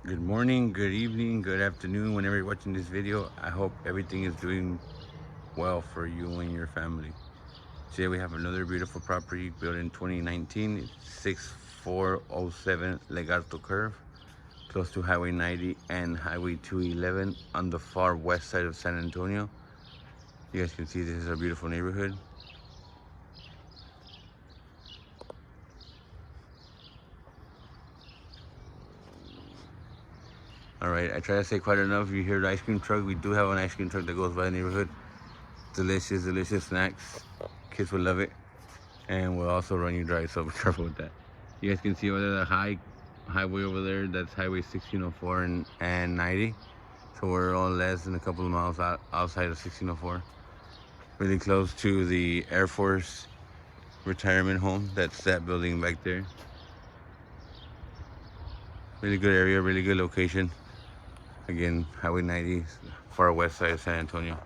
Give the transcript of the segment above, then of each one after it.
Good morning, good evening, good afternoon, whenever you're watching this video. I hope everything is doing well for you and your family. Today we have another beautiful property built in 2019. It's 6407 Legato Curve, close to Highway 90 and Highway 211 on the far west side of San Antonio. You guys can see this is a beautiful neighborhood. All right, I try to say quite enough. You hear the ice cream truck. We do have an ice cream truck that goes by the neighborhood. Delicious, delicious snacks. Kids will love it. And we'll also run you dry, so be careful with that. You guys can see over there the highway over there. That's Highway 1604 and 90. So we're all less than a couple of miles outside of 1604. Really close to the Air Force retirement home. That's that building back there. Really good area, really good location. Again, Highway 90, far west side of San Antonio.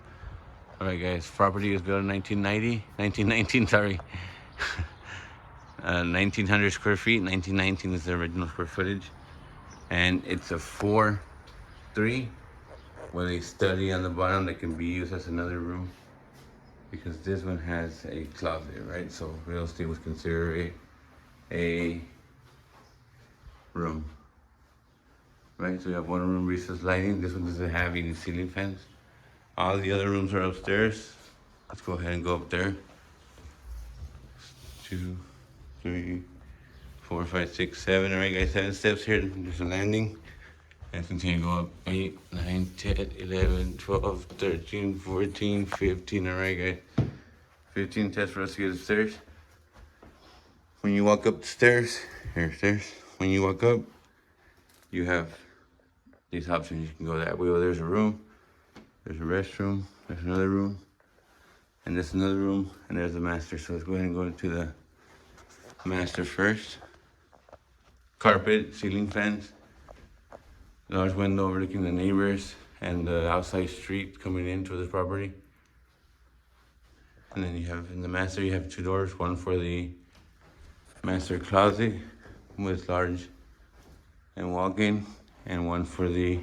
All right, guys, property was built in 1919, sorry. 1,900 square feet, 1919 is the original square footage. And it's a 4-3 with a study on the bottom that can be used as another room. Because this one has a closet, right? So real estate would consider it a room. Right, so you have one room recessed lighting. This one doesn't have any ceiling fans. All the other rooms are upstairs. Let's go ahead and go up there. 2, 3, 4, 5, 6, 7. All right, guys, 7 steps here. There's a landing. And continue to go up 8, 9, 10, 11, 12, 13, 14, 15. All right, guys. 15 steps for us to get upstairs. When you walk up the stairs, stairs. When you walk up, you have these options. You can go that way. Oh, there's a room. There's a restroom. There's another room. And there's another room. And there's the master. So let's go ahead and go into the master first. Carpet, ceiling fans. Large window overlooking the neighbors and the outside street coming into the property. And then you have, in the master, you have 2 doors. One for the master closet with large and walk-in. And one for the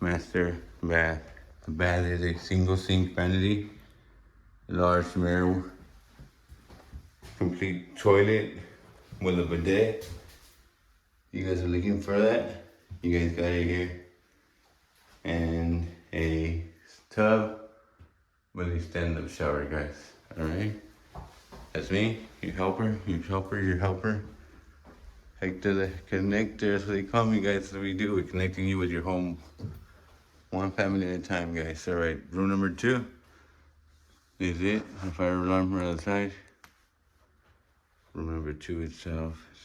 master bath. The bath is a single sink vanity, large mirror, complete toilet with a bidet. You guys are looking for that? You guys got it here. And a tub with a stand-up shower, guys. All right? That's me, your helper, your helper, your helper. Hector the connector, that's what they call me, guys. That's what we do. We're connecting you with your home. One family at a time, guys. All right, room number 2 is it. A fire alarm right outside. Room number 2 itself is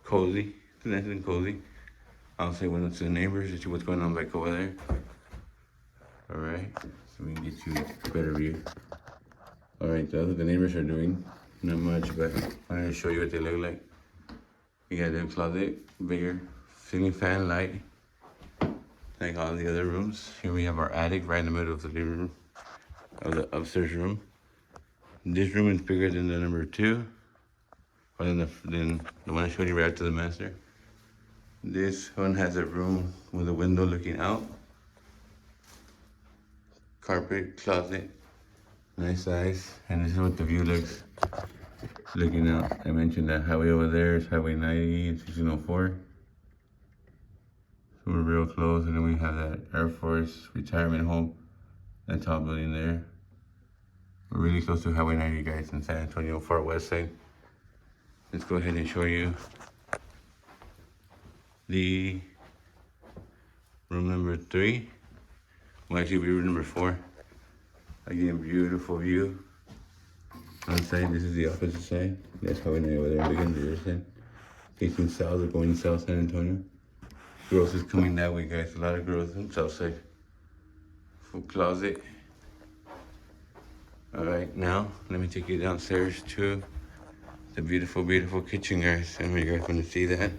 cozy. It's nice and cozy. I'll say window to the neighbors to see what's going on back over there. All right, so we can get you a better view. All right, that's what the neighbors are doing. Not much, but I'm gonna show you what they look like. You got the closet, bigger, ceiling fan, light, like all the other rooms. Here we have our attic right in the middle of the living room, of the upstairs room. This room is bigger than the number 2, or than the one I showed you right after the master. This one has a room with a window looking out. Carpet, closet, nice size, and this is what the view looks looking out. I mentioned that highway over there is Highway 90 and 1604. So we're real close, and then we have that Air Force retirement home, that tall building there. We're really close to Highway 90, guys, in San Antonio, far west side. Let's go ahead and show you the room number 3. Well, actually, room number 4. Again, beautiful view. Outside, this is the opposite side. That's Highway 90 over there, begin the other side. Facing south or going south San Antonio. Growth is coming that way, guys. A lot of growth on the south side. Full closet. All right, now let me take you downstairs to the beautiful, beautiful kitchen, guys. And you guys want to see that,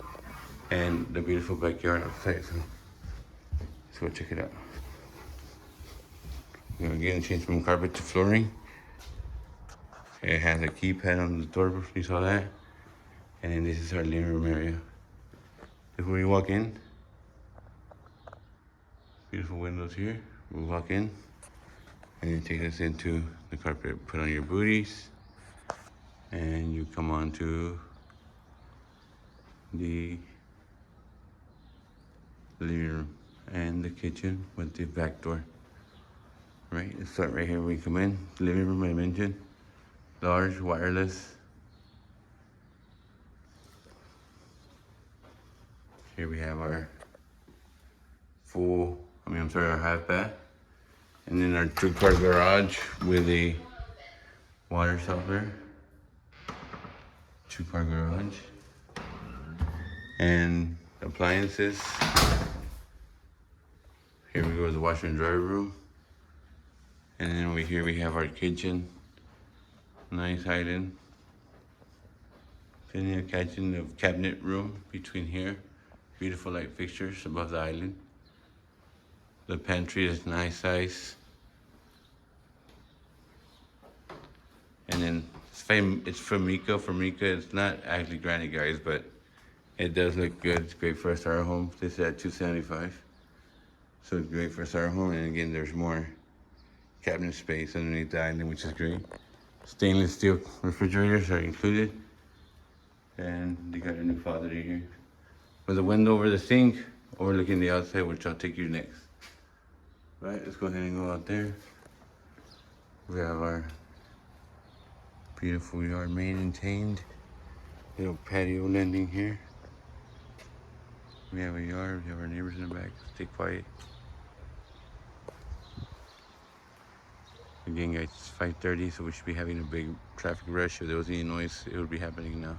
and the beautiful backyard outside. So let's go check it out. We're gonna again change from carpet to flooring. It has a keypad on the door. You saw that. And then this is our living room area. If we walk in, beautiful windows here. We walk in, and it takes us into the carpet. Put on your booties, and you come on to the living room and the kitchen with the back door. Right, let's start right here when we come in. The living room I mentioned, large, wireless. Here we have our our half bath. And then our 2-car garage with a water softener. 2-car garage. And appliances. Here we go to the washer and dryer room. And then over here we have our kitchen. Nice island. Plenty of cabinet room between here. Beautiful light fixtures above the island. The pantry is nice size. And then it's Formica. Formica, it's not actually granite, guys, but it does look good. It's great for a starter home. This is at $275. So it's great for a starter home. And again, there's more cabinet space underneath the island, which is great. Stainless steel refrigerators are included. And they got a new faucet here. With a window over the sink, overlooking the outside, which I'll take you next. Right, let's go ahead and go out there. We have our beautiful yard maintained. Little patio landing here. We have a yard, we have our neighbors in the back. Stay quiet. Again, guys, it's 5:30, so we should be having a big traffic rush. If there was any noise, it would be happening now.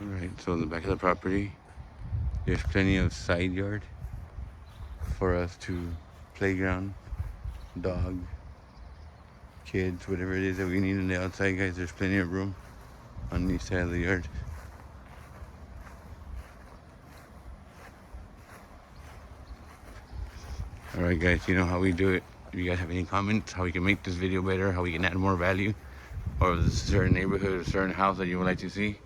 Alright, so in the back of the property, there's plenty of side yard for us to playground, dog, kids, whatever it is that we need on the outside, guys. There's plenty of room on the side of the yard. Alright, guys, you know how we do it. If you guys have any comments, how we can make this video better, how we can add more value, or if there's a certain neighborhood or a certain house that you would like to see,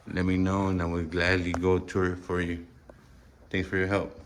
let me know and I will gladly go tour it for you. Thanks for your help.